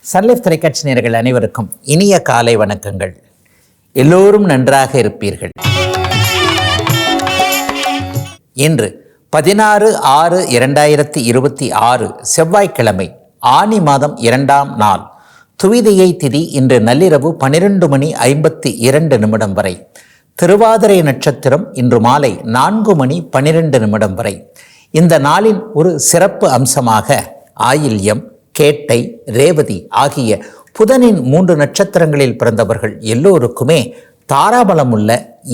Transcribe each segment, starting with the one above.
Sun Life தொலைக்காட்சி நேயர்கள் அனைவருக்கும் இனிய காலை வணக்கங்கள். எல்லோரும் நன்றாக இருப்பீர்கள். இன்று 16/6/2026 செவ்வாய்க்கிழமை, ஆனி மாதம் 2ஆம் நாள், துவிதியை திதி. இன்று நள்ளிரவு 12:52 வரை. திருவாதிரை நட்சத்திரம் இன்று மாலை 4:12 வரை. இந்த நாளின் ஒரு சிறப்பு அம்சமாக ஆயில்யம், கேட்டை, ரேவதி ஆகிய புதனின் 3 நட்சத்திரங்களில் பிறந்தவர்கள் எல்லோருக்குமே தாராபலமுள்ள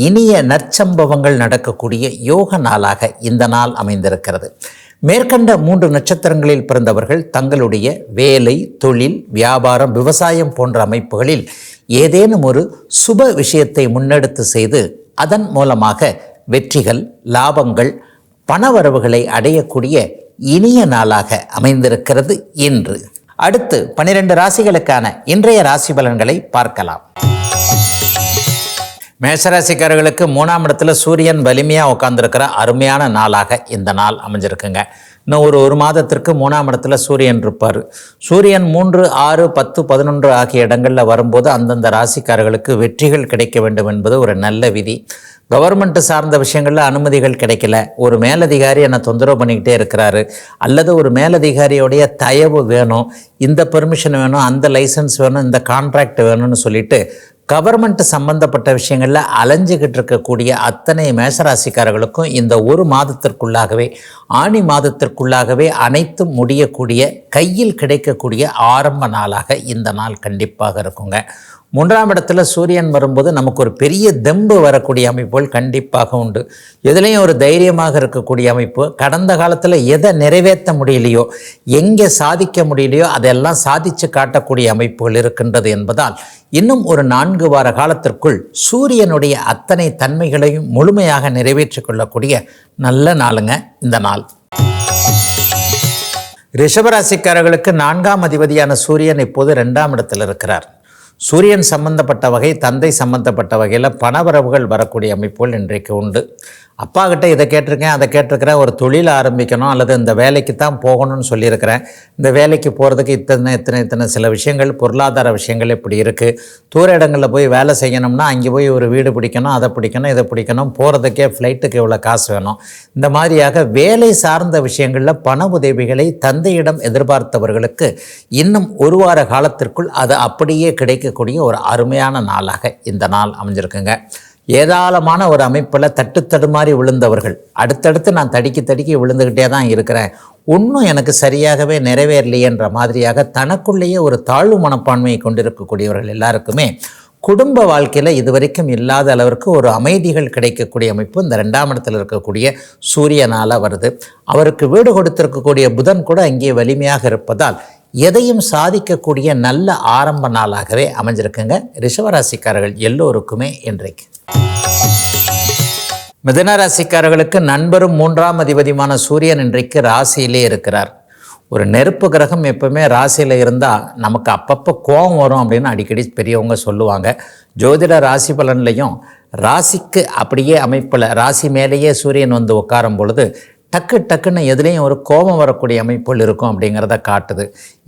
இனிய நற்சம்பவங்கள் நடக்கக்கூடிய யோக நாளாக இந்த நாள் அமைந்திருக்கிறது. மேற்கண்ட 3 நட்சத்திரங்களில் பிறந்தவர்கள் தங்களுடைய வேலை, தொழில், வியாபாரம், விவசாயம் போன்ற அமைப்புகளில் ஏதேனும் ஒரு சுப விஷயத்தை முன்னெடுத்து செய்து அதன் மூலமாக வெற்றிகள், லாபங்கள், பணவரவுகளை அடையக்கூடிய இனிய நாளாக அமைந்திருக்கிறது இன்று. அடுத்து 12 ராசிகளுக்கான இன்றைய ராசி பலன்களை பார்க்கலாம். மேஷராசிக்காரர்களுக்கு 3ஆம் இடத்துல சூரியன் வலிமையாக உட்கார்ந்துருக்கிற அருமையான நாளாக இந்த நாள் அமைஞ்சிருக்குங்க. இன்னும் ஒரு மாதத்திற்கு 3ஆம் இடத்துல சூரியன் இருப்பார். சூரியன் 3, 6, 10, 11 ஆகிய இடங்களில் வரும்போது அந்தந்த ராசிக்காரர்களுக்கு வெற்றிகள் கிடைக்க வேண்டும் என்பது ஒரு நல்ல விதி. கவர்மெண்ட் சார்ந்த விஷயங்களில் அனுமதிகள் கிடைக்கல, ஒரு மேலதிகாரி என்னை தொந்தரவு பண்ணிக்கிட்டே இருக்கிறாரு, அல்லது ஒரு மேலதிகாரியோடைய தயவு வேணும், இந்த பெர்மிஷன் வேணும், அந்த லைசன்ஸ் வேணும், இந்த கான்ட்ராக்ட் வேணும்னு சொல்லிட்டு கவர்மெண்ட் சம்பந்தப்பட்ட விஷயங்களில் அலைஞ்சிக்கிட்டு இருக்கக்கூடிய அத்தனை மேஷராசிக்காரர்களுக்கும் இந்த ஒரு மாதத்திற்குள்ளாகவே, ஆனி மாதத்திற்குள்ளாகவே அனைத்தும் முடியக்கூடிய, கையில் கிடைக்கக்கூடிய ஆரம்ப நாளாக இந்த நாள் கண்டிப்பாக இருக்குங்க. 3ஆம் இடத்துல சூரியன் வரும்போது நமக்கு ஒரு பெரிய தெம்பு வரக்கூடிய அமைப்புகள் கண்டிப்பாக உண்டு. எதுலேயும் ஒரு தைரியமாக இருக்கக்கூடிய அமைப்பு. கடந்த காலத்தில் எதை நிறைவேற்ற முடியலையோ, எங்கே சாதிக்க முடியலையோ அதெல்லாம் சாதித்து காட்டக்கூடிய அமைப்புகள் இருக்கின்றது என்பதால் இன்னும் ஒரு 4 வார காலத்திற்குள் சூரியனுடைய அத்தனை தன்மைகளையும் முழுமையாக நிறைவேற்றிக் கொள்ளக்கூடிய நல்ல நாளுங்க இந்த நாள். ரிஷபராசிக்காரர்களுக்கு 4ஆம் அதிபதியான சூரியன் இப்போது 2ஆம் இடத்தில் இருக்கிறார். சூரியன் சம்பந்தப்பட்ட வகை, தந்தை சம்பந்தப்பட்ட வகையில் பணவரவுகள் வரக்கூடிய அமைப்புகள் இன்றைக்கு உண்டு. அப்பா கிட்ட இதை கேட்டிருக்கேன், அதை கேட்டிருக்கிறேன், ஒரு தொழில் ஆரம்பிக்கணும் அல்லது இந்த வேலைக்கு தான் போகணும்னு சொல்லியிருக்கிறேன், இந்த வேலைக்கு போகிறதுக்கு இத்தனை சில விஷயங்கள், பொருளாதார விஷயங்கள் இப்படி இருக்குது, தூர இடங்களில் போய் வேலை செய்யணும்னா அங்கே போய் ஒரு வீடு பிடிக்கணும், அதை பிடிக்கணும், இதை பிடிக்கணும், போகிறதுக்கே ஃப்ளைட்டுக்கு இவ்வளோ காசு வேணும். இந்த மாதிரியாக வேலை சார்ந்த விஷயங்களில் பண உதவிகளை தந்தையிடம் எதிர்பார்த்தவர்களுக்கு இன்னும் ஒரு வார காலத்திற்குள் அது அப்படியே கிடைக்கக்கூடிய ஒரு அருமையான நாளாக இந்த நாள் அமைஞ்சிருக்குங்க. ஏதாளமான ஒரு அமைப்பில் தட்டுத்தடுமாறி விழுந்தவர்கள் அடுத்தடுத்து நான் தடுக்கி விழுந்துக்கிட்டே தான் இருக்கிறேன், ஒன்றும் எனக்கு சரியாகவே நிறைவேறலையேன்ற மாதிரியாக தனக்குள்ளேயே ஒரு தாழ்வு மனப்பான்மையை கொண்டிருக்கக்கூடியவர்கள் எல்லாருக்குமே குடும்ப வாழ்க்கையில் இதுவரைக்கும் இல்லாத அளவிற்கு ஒரு அமைதிகள் கிடைக்கக்கூடிய அமைப்பு இந்த 2ஆம் இடத்தில் இருக்கக்கூடிய சூரியனால் வருது. அவருக்கு வீடு கொடுத்திருக்கக்கூடிய புதன் கூட அங்கே வலிமையாக இருப்பதால் எதையும் சாதிக்கக்கூடிய நல்ல ஆரம்ப நாளாகவே அமைஞ்சிருக்குங்க ரிஷபராசிக்காரர்கள் எல்லோருக்குமே இன்றைக்கு. மிதுனராசிக்காரர்களுக்கு நண்பரும் 3ஆம் அதிபதியுமான சூரியன் இன்றைக்கு ராசியிலே இருக்கிறார். ஒரு நெருப்பு கிரகம் எப்பவுமே ராசியில் இருந்தால் நமக்கு அப்பப்போ கோபம் வரும் அப்படின்னு அடிக்கடி பெரியவங்க சொல்லுவாங்க. ஜோதிட ராசி பலன்லையும் ராசிக்கு அப்படியே அமைப்பில் ராசி மேலேயே சூரியன் வந்து உட்காரும் பொழுது டக்குன்னு எதுலேயும் ஒரு கோபம் வரக்கூடிய அமைப்புகள் இருக்கும் அப்படிங்கிறத காட்டுது.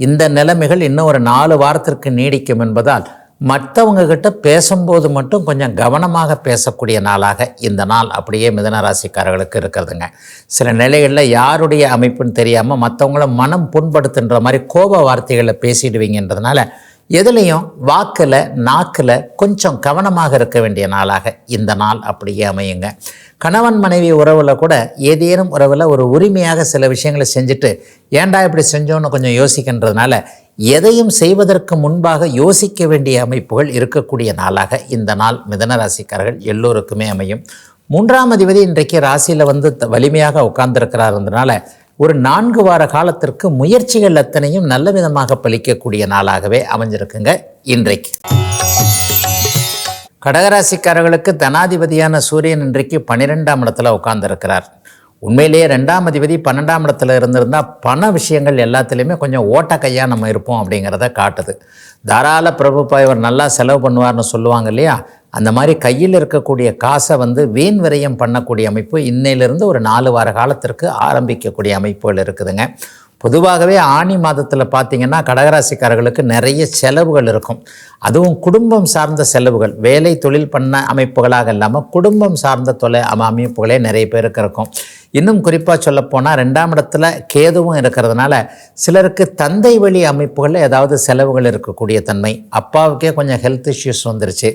இந்த நிலைமைகள் இன்னும் ஒரு 4 வாரத்திற்கு நீடிக்கும் என்பதால் மற்றவங்க கிட்ட பேசும்போது மட்டும் கொஞ்சம் கவனமாக பேசக்கூடிய நாளாக இந்த நாள் அப்படியே மிதுன ராசிக்காரர்களுக்கு இருக்கிறதுங்க. சில நிலைகளில் யாருடைய அமைப்புன்னு தெரியாமல் மற்றவங்கள மனம் புண்படுத்துன்ற மாதிரி கோப வார்த்தைகளை பேசிடுவீங்கன்றதுனால எதுலேயும் வாக்கில், நாக்கில் கொஞ்சம் கவனமாக இருக்க வேண்டிய நாளாக இந்த நாள் அப்படியே அமையுங்க. கணவன் மனைவி உறவில் கூட ஏதேனும் உறவில் ஒரு உரிமையாக சில விஷயங்களை செஞ்சுட்டு ஏன்டா இப்படி செஞ்சோன்னு கொஞ்சம் யோசிக்கின்றதுனால எதையும் செய்வதற்கு முன்பாக யோசிக்க வேண்டிய அமைப்புகள் இருக்கக்கூடிய நாளாக இந்த நாள் மிதுன ராசிக்காரர்கள் எல்லோருக்குமே அமையும். 3ஆம் அதிபதி இன்றைக்கு ராசியில் வந்து வலிமையாக உட்கார்ந்துருக்கிறாருன்றதுனால ஒரு 4 வார காலத்திற்கு முயற்சிகள் அத்தனையும் நல்ல விதமாக பலிக்கக்கூடிய நாளாகவே அமைஞ்சிருக்குங்க இன்றைக்கு. கடகராசிக்காரர்களுக்கு தனாதிபதியான சூரியன் இன்றைக்கு 12ஆம் இடத்துல உட்கார்ந்துருக்கிறார். உண்மையிலேயே 2ஆம் அதிபதி 12ஆம் இடத்துல இருந்திருந்தால் பண விஷயங்கள் எல்லாத்துலேயுமே கொஞ்சம் ஓட்ட கையாக நம்ம இருப்போம் அப்படிங்கிறத காட்டுது. தாராள பிரபுப்பா இவர் நல்லா செலவு பண்ணுவார்னு சொல்லுவாங்க இல்லையா, அந்த மாதிரி கையில் இருக்கக்கூடிய காசை வீண் விரயம் பண்ணக்கூடிய அமைப்பு இன்னையிலிருந்து ஒரு 4 வார காலத்திற்கு ஆரம்பிக்கக்கூடிய அமைப்புகள் இருக்குதுங்க. பொதுவாகவே ஆனி மாதத்தில் பார்த்தீங்கன்னா கடகராசிக்காரர்களுக்கு நிறைய செலவுகள் இருக்கும். அதுவும் குடும்பம் சார்ந்த செலவுகள், வேலை தொழில் பண்ண அமைப்புகளாக இல்லாமல் குடும்பம் சார்ந்த அமைப்புகளே நிறைய பேருக்கு இருக்கும். இன்னும் குறிப்பாக சொல்லப்போனால் 2ஆம் இடத்துல கேதுவும் இருக்கிறதுனால சிலருக்கு தந்தை வழி அமைப்புகளில் ஏதாவது செலவுகள் இருக்கக்கூடிய தன்மை. அப்பாவுக்கே கொஞ்சம் ஹெல்த் இஷ்யூஸ் வந்துருச்சு,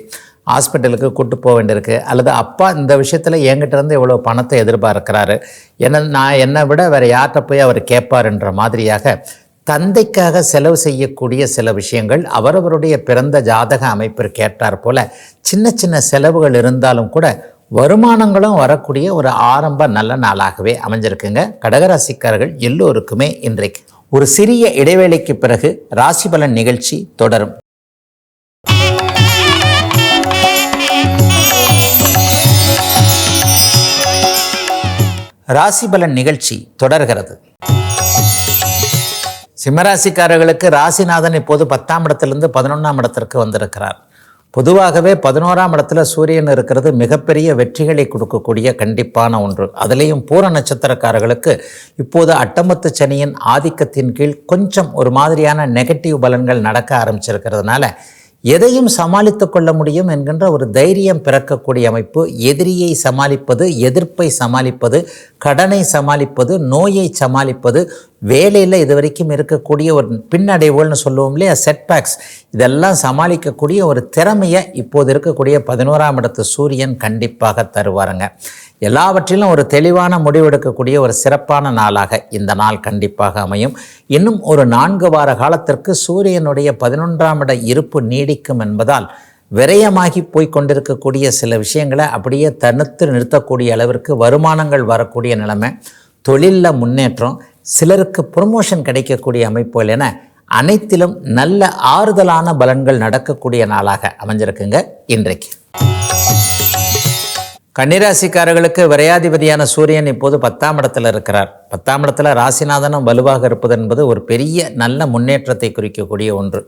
ஹாஸ்பிட்டலுக்கு கூட்டு போக வேண்டியிருக்கு, அல்லது அப்பா இந்த விஷயத்தில் என்கிட்ட இருந்து இவ்வளோ பணத்தை எதிர்பார்க்கிறாரு, என்னை விட வேறு யார்கிட்ட போய் அவர் கேட்பாருன்ற மாதிரியாக தந்தைக்காக செலவு செய்யக்கூடிய சில விஷயங்கள் அவரவருடைய பிறந்த ஜாதக அமைப்பிற்கு ஏற்றார் போல சின்ன சின்ன செலவுகள் இருந்தாலும் கூட வருமானங்களும் வரக்கூடிய ஒரு ஆரம்ப நல்ல நாளாகவே அமைஞ்சிருக்குங்க. கடகராசிக்காரர்கள் எல்லோருக்குமே இன்றைக்கு ஒரு சிறிய இடைவேளைக்கு பிறகு ராசி பலன் நிகழ்ச்சி தொடரும். ராசி பலன் நிகழ்ச்சி தொடர்கிறது. சிம்மராசிக்காரர்களுக்கு ராசிநாதன் இப்போது 10ஆம் இடத்திலிருந்து 11ஆம் இடத்திற்கு வந்திருக்கிறார். பொதுவாகவே 11ஆம் இடத்துல சூரியன் இருக்கிறது மிகப்பெரிய வெற்றிகளை கொடுக்கக்கூடிய கண்டிப்பான ஒன்று. அதுலேயும் பூர நட்சத்திரக்காரர்களுக்கு இப்போது அட்டமத்து சனியின் ஆதிக்கத்தின் கீழ் கொஞ்சம் ஒரு மாதிரியான நெகட்டிவ் பலன்கள் நடக்க ஆரம்பிச்சிருக்கிறதுனால எதையும் சமாளித்து கொள்ள முடியும் என்கின்ற ஒரு தைரியம் பிறக்கக்கூடிய அமைப்பு. எதிரியை சமாளிப்பது, எதிர்ப்பை சமாளிப்பது, கடனை சமாளிப்பது, நோயை சமாளிப்பது, வேலையில் இது வரைக்கும் இருக்கக்கூடிய ஒரு பின்னடைவுகள்னு சொல்லுவோம் இல்லையா, செட்பேக்ஸ், இதெல்லாம் சமாளிக்கக்கூடிய ஒரு திறமையை இப்போது இருக்கக்கூடிய 11ஆம் இடத்து சூரியன் கண்டிப்பாக தருவாருங்க. எல்லாவற்றிலும் ஒரு தெளிவான முடிவெடுக்கக்கூடிய ஒரு சிறப்பான நாளாக இந்த நாள் கண்டிப்பாக அமையும். இன்னும் ஒரு 4 வார காலத்திற்கு சூரியனுடைய 11ஆம் இட இருப்பு நீடிக்கும் என்பதால் விரயமாகி போய் கொண்டிருக்கக்கூடிய சில விஷயங்களை அப்படியே தடுத்து நிறுத்தக்கூடிய அளவிற்கு வருமானங்கள் வரக்கூடிய நிலைமை, தொழிலில் முன்னேற்றம், சிலருக்கு ப்ரொமோஷன் கிடைக்கக்கூடிய அமைப்புகள் என அனைத்திலும் நல்ல ஆறுதலான பலன்கள் நடக்கக்கூடிய நாளாக அமைஞ்சிருக்குங்க இன்றைக்கு. கன்னிராசிக்காரர்களுக்கு விரையாதிபதியான சூரியன் இப்போது 10ஆம் இடத்துல இருக்கிறார். 10ஆம் இடத்துல ராசிநாதனும் வலுவாக இருப்பது என்பது ஒரு பெரிய நல்ல முன்னேற்றத்தை குறிக்கக்கூடிய ஒன்று.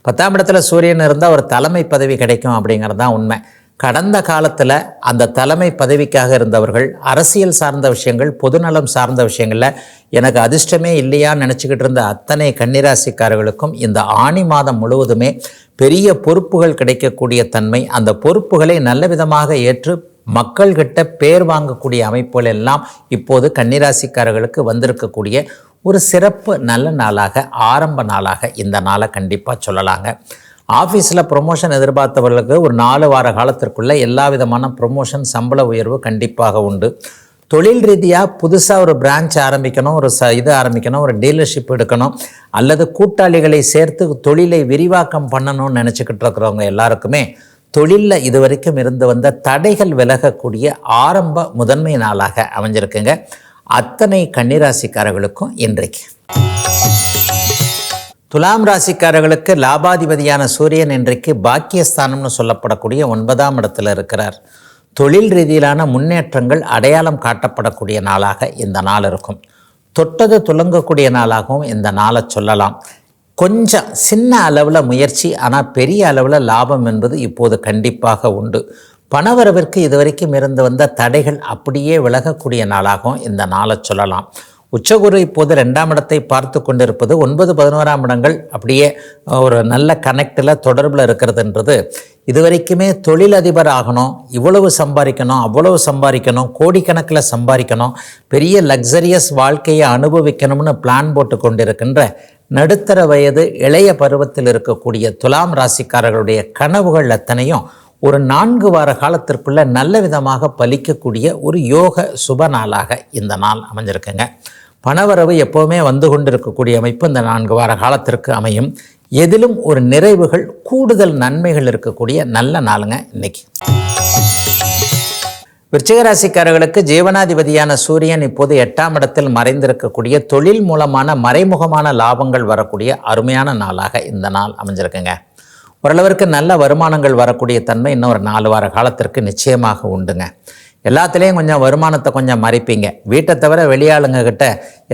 10ஆம் இடத்துல சூரியன் இருந்தால் ஒரு தலைமை பதவி கிடைக்கும் அப்படிங்கிறது தான் உண்மை. கடந்த காலத்தில் அந்த தலைமை பதவிக்காக இருந்தவர்கள் அரசியல் சார்ந்த விஷயங்கள், பொதுநலம் சார்ந்த விஷயங்களில் எனக்கு அதிர்ஷ்டமே இல்லையான்னு நினச்சிக்கிட்டு இருந்த அத்தனை கன்னிராசிக்காரர்களுக்கும் இந்த ஆனி மாதம் முழுவதுமே பெரிய பொறுப்புகள் கிடைக்கக்கூடிய தன்மை, அந்த பொறுப்புகளை நல்ல விதமாக ஏற்று மக்கள்கிட்ட பேர் வாங்கக்கூடிய அமைப்புகள் எல்லாம் இப்போது கன்னிராசிக்காரர்களுக்கு வந்திருக்கக்கூடிய ஒரு சிறப்பு நல்ல நாளாக, ஆரம்ப நாளாக இந்த நாளை கண்டிப்பாக சொல்லலாங்க. ஆஃபீஸில் ப்ரொமோஷன் எதிர்பார்த்தவர்களுக்கு ஒரு 4 வார காலத்திற்குள்ளே எல்லா விதமான ப்ரொமோஷன், சம்பள உயர்வு கண்டிப்பாக உண்டு. தொழில் ரீதியாக புதுசாக ஒரு பிரான்ச் ஆரம்பிக்கணும், ஒரு ஆரம்பிக்கணும், ஒரு டீலர்ஷிப் எடுக்கணும், அல்லது கூட்டாளிகளை சேர்த்து தொழிலை விரிவாக்கம் பண்ணணும்னு நினச்சிக்கிட்டு இருக்கிறவங்க எல்லாருக்குமே தொழிலில் இதுவரைக்கும் இருந்து வந்த தடைகள் விலகக்கூடிய ஆரம்ப முதன்மை நாளாக அமைஞ்சிருக்குங்க அத்தனை கன்னிராசிக்காரர்களுக்கும் இன்றைக்கு. துலாம் ராசிக்காரர்களுக்கு லாபாதிபதியான சூரியன் இன்றைக்கு பாக்கியஸ்தானம்னு சொல்லப்படக்கூடிய 9ஆம் இடத்துல இருக்கிறார். தொழில் ரீதியிலான முன்னேற்றங்கள் அடையாளம் காட்டப்படக்கூடிய நாளாக இந்த நாள் இருக்கும். தொட்டது துலங்கக்கூடிய நாளாகவும் இந்த நாளை சொல்லலாம். கொஞ்சம் சின்ன அளவில் முயற்சி, ஆனால் பெரிய அளவில் லாபம் என்பது இப்போது கண்டிப்பாக உண்டு. பணவரவிற்கு இதுவரைக்கும் இருந்து வந்த தடைகள் அப்படியே விலகக்கூடிய நாளாகவும் இந்த நாளை சொல்லலாம். உச்சகுரு இப்போது 2ஆம் இடத்தை பார்த்து கொண்டிருப்பது 9, 11ஆம் இடங்கள் அப்படியே ஒரு நல்ல கனெக்டில் தொடர்பில் இருக்கிறதுன்றது இதுவரைக்குமே தொழிலதிபர் ஆகணும், இவ்வளவு சம்பாதிக்கணும், அவ்வளவு சம்பாதிக்கணும், கோடிக்கணக்கில் சம்பாதிக்கணும், பெரிய லக்ஸரியஸ் வாழ்க்கையை அனுபவிக்கணும்னு பிளான் போட்டு கொண்டிருக்கின்ற நடுத்தர வயது இளைய பருவத்தில் இருக்கக்கூடிய துலாம் ராசிக்காரர்களுடைய கனவுகள் அத்தனையும் ஒரு 4 வார காலத்திற்குள்ள நல்ல விதமாக பலிக்கக்கூடிய ஒரு யோக சுப நாளாக இந்த நாள் அமைஞ்சிருக்குங்க. பணவரவு எப்போவுமே வந்து கொண்டிருக்கக்கூடிய அமைப்பு இந்த 4 வார காலத்திற்கு அமையும். எதிலும் ஒரு நிறைவுகள், கூடுதல் நன்மைகள் இருக்கக்கூடிய நல்ல நாளுங்க இன்னைக்கு. விருச்சிகராசிக்காரர்களுக்கு ஜீவனாதிபதியான சூரியன் இப்போது 8ஆம் இடத்தில் மறைந்திருக்கக்கூடிய தொழில் மூலமான மறைமுகமான லாபங்கள் வரக்கூடிய அருமையான நாளாக இந்த நாள் அமைஞ்சிருக்குங்க. ஓரளவிற்கு நல்ல வருமானங்கள் வரக்கூடிய தன்மை இன்னும் ஒரு 4 வார காலத்திற்கு நிச்சயமாக உண்டுங்க. எல்லாத்துலேயும் கொஞ்சம் வருமானத்தை கொஞ்சம் மறைப்பீங்க. வீட்டை தவிர வெளியாளுங்க கிட்ட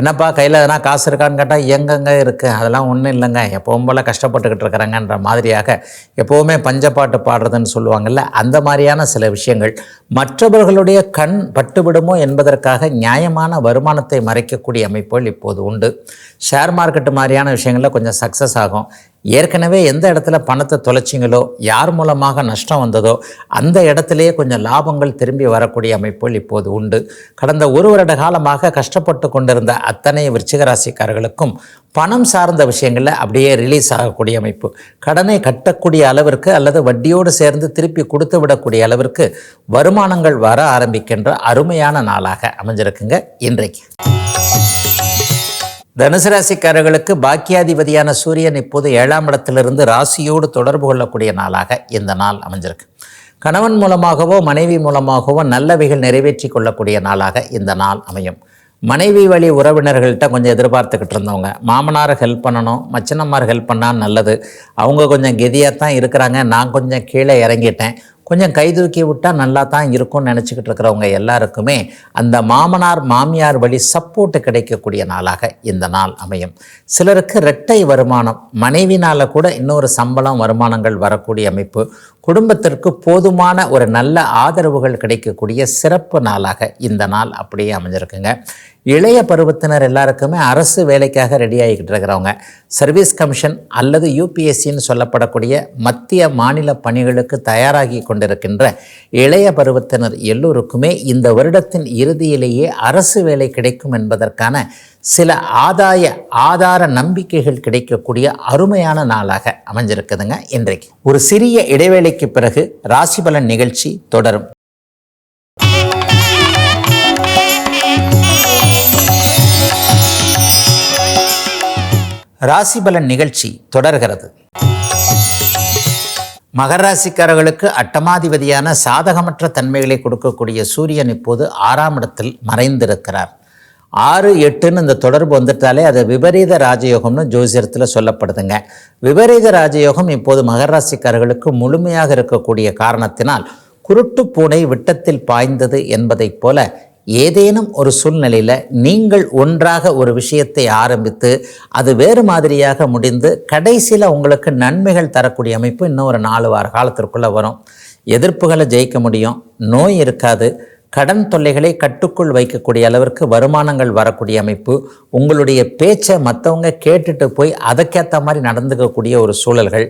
என்னப்பா கையில் எதனா காசு இருக்கான்னு கேட்டால் எங்கெங்க இருக்குது, அதெல்லாம் ஒன்றும் இல்லைங்க, எப்பவும் போல் கஷ்டப்பட்டுக்கிட்டு இருக்கிறாங்கன்ற மாதிரியாக எப்போவுமே பஞ்சப்பாட்டு பாடுறதுன்னு சொல்லுவாங்கள்ல, அந்த மாதிரியான சில விஷயங்கள் மற்றவர்களுடைய கண் பட்டுவிடுமோ என்பதற்காக நியாயமான வருமானத்தை மறைக்கக்கூடிய அமைப்புகள் இப்போது உண்டு. ஷேர் மார்க்கெட்டு மாதிரியான விஷயங்களில் கொஞ்சம் சக்ஸஸ் ஆகும். ஏற்கனவே எந்த இடத்துல பணத்தை தொலைச்சிங்களோ, யார் மூலமாக நஷ்டம் வந்ததோ அந்த இடத்துலையே கொஞ்சம் லாபங்கள் திரும்பி வரக்கூடிய அமைப்புகள் இப்போது உண்டு. கடந்த 1 வருட காலமாக கஷ்டப்பட்டு கொண்டிருந்த அத்தனை விருச்சிக ராசிக்காரர்களுக்கும் பணம் சார்ந்த விஷயங்களில் அப்படியே ரிலீஸ் ஆகக்கூடிய அமைப்பு, கடனை கட்டக்கூடிய அளவிற்கு அல்லது வட்டியோடு சேர்ந்து திருப்பி கொடுத்து விடக்கூடிய அளவிற்கு வருமானங்கள் வர ஆரம்பிக்கின்ற அருமையான நாளாக அமைஞ்சிருக்குங்க இன்றைக்கு. தனுசு ராசிக்காரர்களுக்கு பாக்கியாதிபதியான சூரியன் இப்போது 7ஆம் இடத்திலிருந்து ராசியோடு தொடர்பு கொள்ளக்கூடிய நாளாக இந்த நாள் அமைஞ்சிருக்கு. கணவன் மூலமாகவோ மனைவி மூலமாகவோ நல்லவைகள் நிறைவேற்றி கொள்ளக்கூடிய நாளாக இந்த நாள் அமையும். மனைவி வழி உறவினர்கள்ட்ட கொஞ்சம் எதிர்பார்த்துக்கிட்டு இருந்தவங்க, மாமனார் ஹெல்ப் பண்ணணும், மச்சினம்மார் ஹெல்ப் பண்ணால் நல்லது, அவங்க கொஞ்சம் கெதியாக தான் இருக்கிறாங்க, நான் கொஞ்சம் கீழே இறங்கிட்டேன், கொஞ்சம் கை தூக்கி விட்டால் நல்லா தான் இருக்கும்னு நினச்சிக்கிட்டு இருக்கிறவங்க எல்லாருக்குமே அந்த மாமனார் மாமியார் வழி சப்போர்ட்டு கிடைக்கக்கூடிய நாளாக இந்த நாள் அமையும். சிலருக்கு இரட்டை வருமானம், மனைவினால் கூட இன்னொரு சம்பளம் வருமானங்கள் வரக்கூடிய அமைப்பு, குடும்பத்திற்கு போதுமான ஒரு நல்ல ஆதரவுகள் கிடைக்கக்கூடிய சிறப்பு நாளாக இந்த நாள் அப்படியே அமைஞ்சிருக்குங்க. இளைய பருவத்தினர் எல்லாருக்குமே அரசு வேலைக்காக ரெடி ஆகிக்கிட்டு இருக்கிறவங்க, சர்வீஸ் கமிஷன் அல்லது யூபிஎஸ்சின்னு சொல்லப்படக்கூடிய மத்திய மாநில பணிகளுக்கு தயாராகி கொண்டிருக்கின்ற இளைய பருவத்தினர் எல்லோருக்குமே இந்த வருடத்தின் இறுதியிலேயே அரசு வேலை கிடைக்கும் என்பதற்கான சில ஆதார நம்பிக்கைகள் கிடைக்கக்கூடிய அருமையான நாளாக அமைஞ்சிருக்குதுங்க இன்றைக்கு. ஒரு சிறிய இடைவேளைக்கு பிறகு ராசி பலன் நிகழ்ச்சி தொடரும். ராசி பலன் நிகழ்ச்சி தொடர்கிறது. மகர ராசிக்காரர்களுக்கு அட்டமாதிபதியான சாதகமற்ற தன்மைகளை கொடுக்கக்கூடிய சூரியன் இப்போது 6ஆம் இடத்தில் மறைந்திருக்கிறார். 6, 8ன்னு இந்த தொடர்பு வந்துட்டாலே அது விபரீத ராஜயோகம்னு ஜோசியத்தில் சொல்லப்படுதுங்க. விபரீத ராஜயோகம் இப்போது மகர ராசிக்காரர்களுக்கு முழுமையாக இருக்கக்கூடிய காரணத்தினால் குருட்டு பூனை விட்டத்தில் பாய்ந்தது என்பதைப் போல ஏதேனும் ஒரு சூழ்நிலையில் நீங்கள் ஒன்றாக ஒரு விஷயத்தை ஆரம்பித்து அது வேறு மாதிரியாக முடிந்து கடைசியில் உங்களுக்கு நன்மைகள் தரக்கூடிய அமைப்பு இன்னும் ஒரு 4 வார காலத்திற்குள்ளே வரும். எதிர்ப்புகளை ஜெயிக்க முடியும், நோய் இருக்காது, கடன் தொல்லைகளை கட்டுக்குள் வைக்கக்கூடிய அளவிற்கு வருமானங்கள் வரக்கூடிய அமைப்பு, உங்களுடைய பேச்சை மற்றவங்க கேட்டுட்டு போய் அதற்கேற்ற மாதிரி நடந்துக்கக்கூடிய ஒரு சூழல்கள்,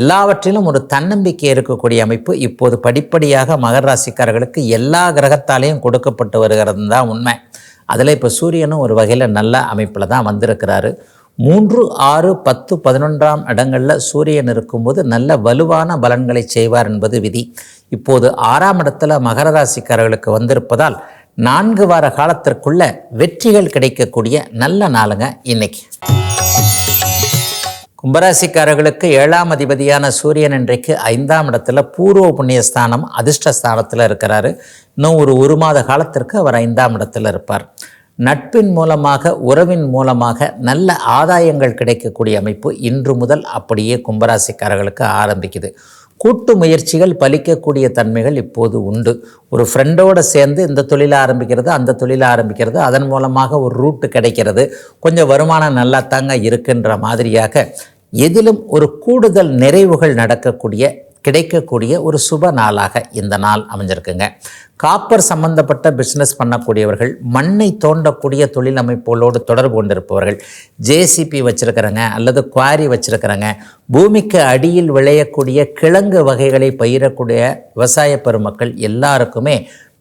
எல்லாவற்றிலும் ஒரு தன்னம்பிக்கை இருக்கக்கூடிய அமைப்பு இப்போது படிப்படியாக மகர ராசிக்காரர்களுக்கு எல்லா கிரகத்தாலேயும் கொடுக்கப்பட்டு வருகிறது தான் உண்மை. அதில் இப்போ சூரியனும் ஒரு வகையில் நல்ல அமைப்பில் தான் வந்திருக்கிறாரு. 3, 6, 10, 11ஆம் இடங்களில் சூரியன் இருக்கும்போது நல்ல வலுவான பலன்களை செய்வார் என்பது விதி. இப்போது 6ஆம் இடத்துல மகர ராசிக்காரர்களுக்கு வந்திருப்பதால் 4 வார காலத்திற்குள்ள வெற்றிகள் கிடைக்கக்கூடிய நல்ல நாளுங்க இன்னைக்கு. கும்பராசிக்காரர்களுக்கு 7ஆம் அதிபதியான சூரியன் இன்றைக்கு 5ஆம் இடத்துல பூர்வ புண்ணியஸ்தானம் அதிர்ஷ்டஸ்தானத்தில் இருக்கிறாரு. இன்னும் ஒரு 1 மாத காலத்திற்கு அவர் 5ஆம் இடத்துல இருப்பார். நட்பின் மூலமாக உறவின் மூலமாக நல்ல ஆதாயங்கள் கிடைக்கக்கூடிய அமைப்பு இன்று முதல் அப்படியே கும்பராசிக்காரர்களுக்கு ஆரம்பிக்குது. கூட்டு முயற்சிகள் பலிக்கக்கூடிய தன்மைகள் இப்போது உண்டு. ஒரு ஃப்ரெண்டோடு சேர்ந்து இந்த தொழிலை ஆரம்பிக்கிறது, அந்த தொழிலை ஆரம்பிக்கிறது, அதன் மூலமாக ஒரு ரூட்டு கிடைக்கிறது, கொஞ்சம் வருமானம் நல்லா தாங்க இருக்குன்ற மாதிரியாக எதிலும் ஒரு கூடுதல் நிறைவுகள் கிடைக்கக்கூடிய ஒரு சுப நாளாக இந்த நாள் அமைஞ்சிருக்குங்க. காப்பர் சம்பந்தப்பட்ட பிஸ்னஸ் பண்ணக்கூடியவர்கள், மண்ணை தோண்டக்கூடிய தொழில் அமைப்புகளோடு தொடர்பு கொண்டிருப்பவர்கள், ஜேசிபி வச்சுருக்கிறங்க அல்லது குவாரி வச்சுருக்கிறங்க, பூமிக்கு அடியில் விளையக்கூடிய கிழங்கு வகைகளை பயிரக்கூடிய விவசாய பெருமக்கள் எல்லாருக்குமே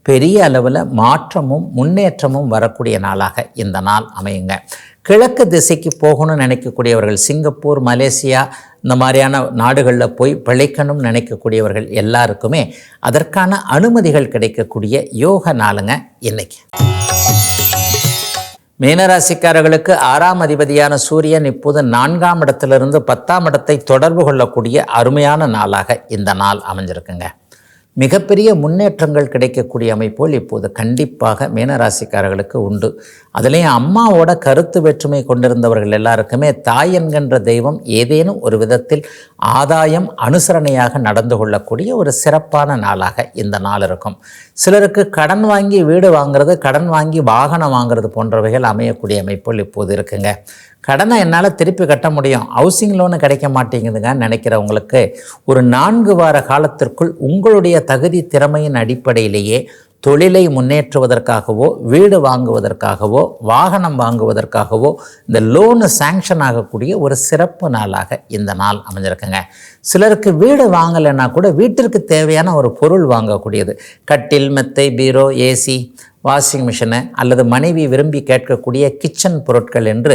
பெரிய அளவில் மாற்றமும் முன்னேற்றமும் வரக்கூடிய நாளாக இந்த நாள் அமையுங்க. கிழக்கு திசைக்கு போகணும்னு நினைக்கக்கூடியவர்கள், சிங்கப்பூர், மலேசியா இந்த மாதிரியான நாடுகளில் போய் பிழைக்கணும்னு நினைக்கக்கூடியவர்கள் எல்லாருக்குமே அதற்கான அனுமதிகள் கிடைக்கக்கூடிய யோக நாளுங்க இன்னைக்கு. மீனராசிக்காரர்களுக்கு 6ஆம் அதிபதியான சூரியன் இப்போது 4ஆம் இடத்திலிருந்து 10ஆம் இடத்தை தொடர்பு கொள்ளக்கூடிய அருமையான நாளாக இந்த நாள் அமைஞ்சிருக்குங்க. மிகப்பெரிய முன்னேற்றங்கள் கிடைக்கக்கூடிய அமைப்போல் இப்போது கண்டிப்பாக மீனராசிக்காரர்களுக்கு உண்டு. அதுலேயும் அம்மாவோட கருத்து வேற்றுமை கொண்டிருந்தவர்கள் எல்லாருக்குமே தாய் என்கின்ற தெய்வம் ஏதேனும் ஒரு விதத்தில் ஆதாயம் அனுசரணையாக நடந்து கொள்ளக்கூடிய ஒரு சிறப்பான நாளாக இந்த நாள் இருக்கும். சிலருக்கு கடன் வாங்கி வீடு வாங்குறது, கடன் வாங்கி வாகனம் வாங்குறது போன்றவைகள் அமையக்கூடிய அமைப்புகள் இப்போது இருக்குங்க. கடனை என்னால் திருப்பி கட்ட முடியும், ஹவுசிங் லோனு கிடைக்க மாட்டேங்குதுங்கன்னு நினைக்கிறவங்களுக்கு ஒரு 4 வார காலத்திற்குள் உங்களுடைய தகுதி திறமையின் அடிப்படையிலேயே தொழிலை முன்னேற்றுவதற்காகவோ, வீடு வாங்குவதற்காகவோ, வாகனம் வாங்குவதற்காகவோ இந்த லோனு சாங்ஷன் ஆகக்கூடிய ஒரு சிறப்பு நாளாக இந்த நாள் அமைஞ்சிருக்குங்க. சிலருக்கு வீடு வாங்கலைன்னா கூட வீட்டிற்கு தேவையான ஒரு பொருள் வாங்கக்கூடியது, கட்டில், மெத்தை, பீரோ, ஏசி, வாஷிங் மிஷினு அல்லது மனைவி விரும்பி கேட்கக்கூடிய கிச்சன் பொருட்கள் என்று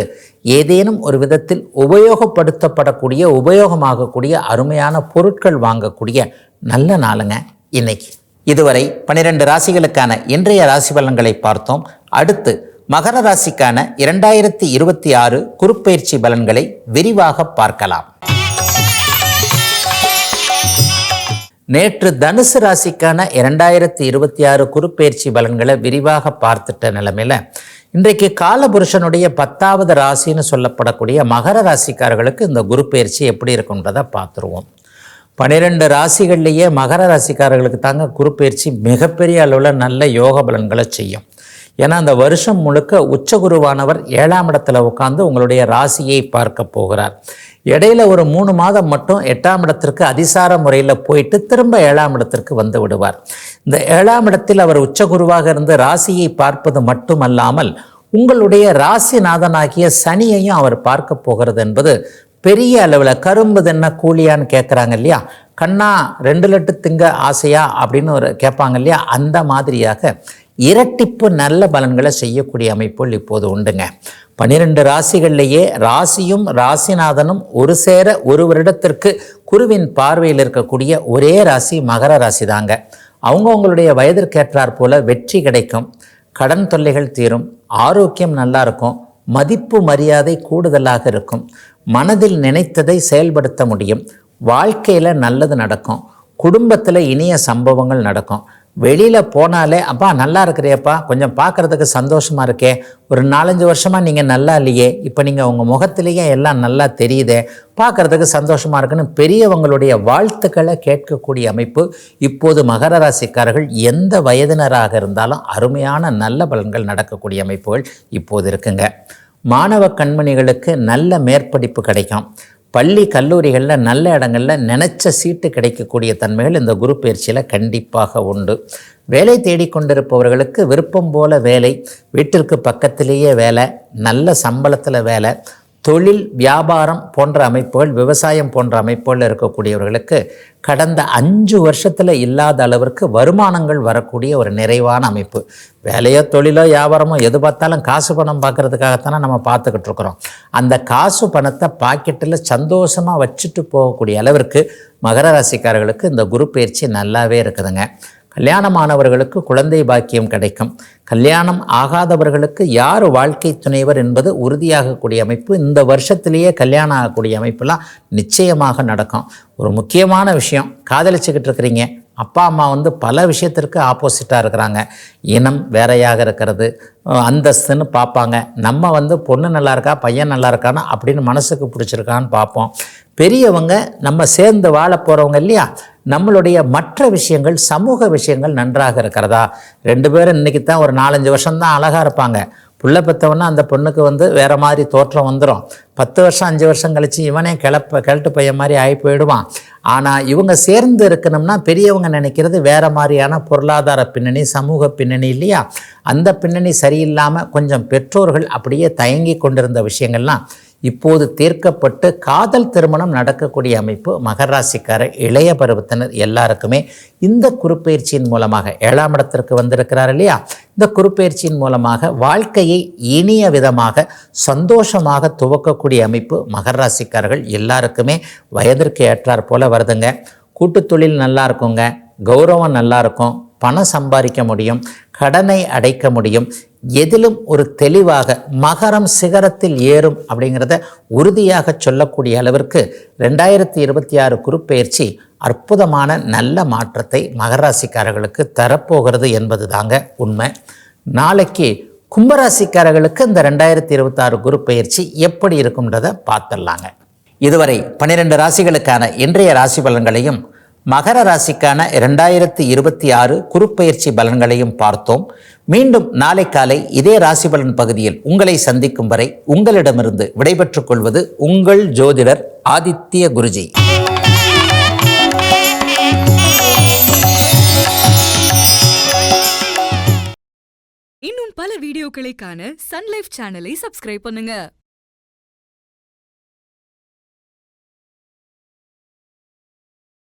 ஏதேனும் ஒரு விதத்தில் உபயோகப்படுத்தப்படக்கூடிய, உபயோகமாகக்கூடிய அருமையான பொருட்கள் வாங்கக்கூடிய நல்ல நாளுங்க இன்னைக்கு. இதுவரை 12 ராசிகளுக்கான இன்றைய ராசி பலன்களை பார்த்தோம். அடுத்து மகர ராசிக்கான 2026 குருப்பெயர்ச்சி பலன்களை விரிவாக பார்க்கலாம். நேற்று தனுசு ராசிக்கான 2026 குருப்பெயர்ச்சி பலன்களை விரிவாக பார்த்துட்ட நிலைமையில் இன்றைக்கு காலபுருஷனுடைய 10வது ராசின்னு சொல்லப்படக்கூடிய மகர ராசிக்காரர்களுக்கு இந்த குருப்பெயர்ச்சி எப்படி இருக்குன்றதை பார்த்துருவோம். 12 ராசிகள்லேயே மகர ராசிக்காரர்களுக்கு தாங்க குருப்பெயர்ச்சி மிகப்பெரிய அளவில் நல்ல யோக பலன்களை செய்யும். ஏன்னா அந்த வருஷம் முழுக்க உச்சகுருவானவர் 7ஆம் இடத்துல உட்கார்ந்து உங்களுடைய ராசியை பார்க்க போகிறார். இடையில ஒரு 3 மாதம் மட்டும் 8ஆம் இடத்திற்கு அதிசார முறையில் போயிட்டு திரும்ப 7ஆம் இடத்திற்கு வந்து விடுவார். இந்த 7ஆம் இடத்தில் அவர் உச்சகுருவாக இருந்து ராசியை பார்ப்பது மட்டுமல்லாமல் உங்களுடைய ராசிநாதனாகிய சனியையும் அவர் பார்க்க போகிறது என்பது பெரிய அளவில். கரும்பு தின்ன கூலியான்னு கேட்குறாங்க இல்லையா, கண்ணா 2 லட்டு திங்க ஆசையா அப்படின்னு ஒரு கேட்பாங்க இல்லையா, அந்த மாதிரியாக இரட்டிப்பு நல்ல பலன்களை செய்யக்கூடிய அமைப்புகள் இப்போது உண்டுங்க. 12 ராசிகள்லேயே ராசியும் ராசிநாதனும் ஒரு சேர ஒரு வருடத்திற்கு குருவின் பார்வையில் இருக்கக்கூடிய ஒரே ராசி மகர ராசி தாங்க. அவங்களுடைய வயதிற்கேற்றாற் போல வெற்றி கிடைக்கும், கடன் தொல்லைகள் தீரும், ஆரோக்கியம் நல்லா இருக்கும், மதிப்பு மரியாதை கூடுதலாக இருக்கும், மனதில் நினைத்ததை செயல்படுத்த முடியும், வாழ்க்கையில் நல்லது நடக்கும், குடும்பத்தில் இனிய சம்பவங்கள் நடக்கும். வெளியில் போனாலே அப்பா நல்லா இருக்கிறியப்பா, கொஞ்சம் பார்க்குறதுக்கு சந்தோஷமாக இருக்கே, ஒரு 4-5 வருஷமாக நீங்கள் நல்லா இல்லையே, இப்போ நீங்கள் உங்கள் முகத்திலேயே எல்லாம் நல்லா தெரியுதே, பார்க்குறதுக்கு சந்தோஷமாக இருக்குன்னு பெரியவங்களுடைய வாழ்த்துக்களை கேட்கக்கூடிய அமைப்பு இப்போது மகர ராசிக்காரர்கள் எந்த வயதினராக இருந்தாலும் அருமையான நல்ல பலன்கள் நடக்கக்கூடிய அமைப்புகள் இப்போது இருக்குங்க. மாணவ கண்மணிகளுக்கு நல்ல மேற்படிப்பு கிடைக்கும், பள்ளி கல்லூரிகளில் நல்ல இடங்களில் நினச்ச சீட்டு கிடைக்கக்கூடிய தன்மைகள் இந்த குரு பயிற்சியில் கண்டிப்பாக உண்டு. வேலை தேடிக்கொண்டிருப்பவர்களுக்கு விருப்பம் போல வேலை, வீட்டிற்கு பக்கத்திலேயே வேலை, நல்ல சம்பளத்தில் வேலை, தொழில் வியாபாரம் போன்ற அமைப்புகள், விவசாயம் போன்ற அமைப்புகள் இருக்கக்கூடியவர்களுக்கு கடந்த 5 வருஷத்தில் இல்லாத அளவிற்கு வருமானங்கள் வரக்கூடிய ஒரு நிறைவான அமைப்பு. வேலையோ தொழிலோ வியாபாரமோ எது பார்த்தாலும் காசு பணம் பார்க்குறதுக்காகத்தானே நம்ம பார்த்துக்கிட்டு இருக்கிறோம். அந்த காசு பணத்தை பாக்கெட்டில் சந்தோஷமாக வச்சுட்டு போகக்கூடிய அளவிற்கு மகர ராசிக்காரர்களுக்கு இந்த குரு பயிற்சி நல்லாவே இருக்குதுங்க. கல்யாணமானவர்களுக்கு குழந்தை பாக்கியம் கிடைக்கும். கல்யாணம் ஆகாதவர்களுக்கு யார் வாழ்க்கை துணைவர் என்பது உறுதியாகக்கூடிய அமைப்பு. இந்த வருஷத்திலேயே கல்யாணம் ஆகக்கூடிய அமைப்பெல்லாம் நிச்சயமாக நடக்கும். ஒரு முக்கியமான விஷயம், காதலிச்சுக்கிட்டு இருக்கிறீங்க, அப்பா அம்மா பல விஷயத்திற்கு ஆப்போசிட்டாக இருக்கிறாங்க. இனம் வேறையாக இருக்கிறது, அந்தஸ்துன்னு பார்ப்பாங்க. நம்ம பொண்ணு நல்லா இருக்கா பையன் நல்லா இருக்கானா அப்படின்னு மனசுக்கு பிடிச்சிருக்கான்னு பார்ப்போம். பெரியவங்க நம்ம சேர்ந்து வாழ போகிறவங்க இல்லையா, நம்மளுடைய மற்ற விஷயங்கள் சமூக விஷயங்கள் நன்றாக இருக்கிறதா. 2 பேரும் இன்றைக்கி தான் ஒரு 4-5 வருஷம்தான் அழகாக இருப்பாங்க. புள்ள பெற்றவொன்னா அந்த பொண்ணுக்கு வேறு மாதிரி தோற்றம் வந்துடும். 10 வருஷம் 5 வருஷம் கழித்து இவனே கிழட்டு பையன் மாதிரி ஆகி போயிடுவான். ஆனால் இவங்க சேர்ந்து இருக்கணும்னா பெரியவங்க நினைக்கிறது வேறு மாதிரியான பொருளாதார பின்னணி, சமூக பின்னணி இல்லையா. அந்த பின்னணி சரியில்லாமல் கொஞ்சம் பெற்றோர்கள் அப்படியே தயங்கி கொண்டிருந்த விஷயங்கள்லாம் இப்போது தீர்க்கப்பட்டு காதல் திருமணம் நடக்கக்கூடிய அமைப்பு மகர ராசிக்கார இளைய பருவத்தினர் எல்லாருக்குமே இந்த குருப்பெயர்ச்சியின் மூலமாக 7ஆம் இடத்திற்கு வந்திருக்கிறார் இல்லையா. இந்த குருப்பெயர்ச்சியின் மூலமாக வாழ்க்கையை இனிய விதமாக சந்தோஷமாக துவக்கக்கூடிய அமைப்பு மகர ராசிக்காரர்கள் எல்லாருக்குமே வயதிற்கு ஏற்றாற் போல வருதுங்க. கூட்டு தொழில் நல்லா இருக்குங்க, கௌரவம் நல்லா இருக்கும், பணம் சம்பாதிக்க முடியும், கடனை அடைக்க முடியும். எதிலும் ஒரு தெளிவாக மகரம் சிகரத்தில் ஏறும் அப்படிங்கிறத உறுதியாக சொல்லக்கூடிய அளவிற்கு 2026 குருப்பெயர்ச்சி அற்புதமான நல்ல மாற்றத்தை மகர ராசிக்காரர்களுக்கு தரப்போகிறது என்பது தாங்க உண்மை. நாளைக்கு கும்பராசிக்காரர்களுக்கு இந்த 2026 குருப்பெயர்ச்சி எப்படி இருக்கும்ன்றதை பார்த்துடலாங்க. இதுவரை 12 ராசிகளுக்கான இன்றைய ராசி பலன்களையும் மகர ராசிக்கான 2026 குருப்பெயர்ச்சி பலன்களையும் பார்த்தோம். மீண்டும் நாளை காலை இதே ராசி பலன் பகுதியில் உங்களை சந்திக்கும் வரை உங்களிடமிருந்து விடைபெற்றுக் கொள்வது உங்கள் ஜோதிடர் ஆதித்ய குருஜி. இன்னும் பல வீடியோக்களை காண சன் லைஃப் சேனலை சப்ஸ்கிரைப் பண்ணுங்க.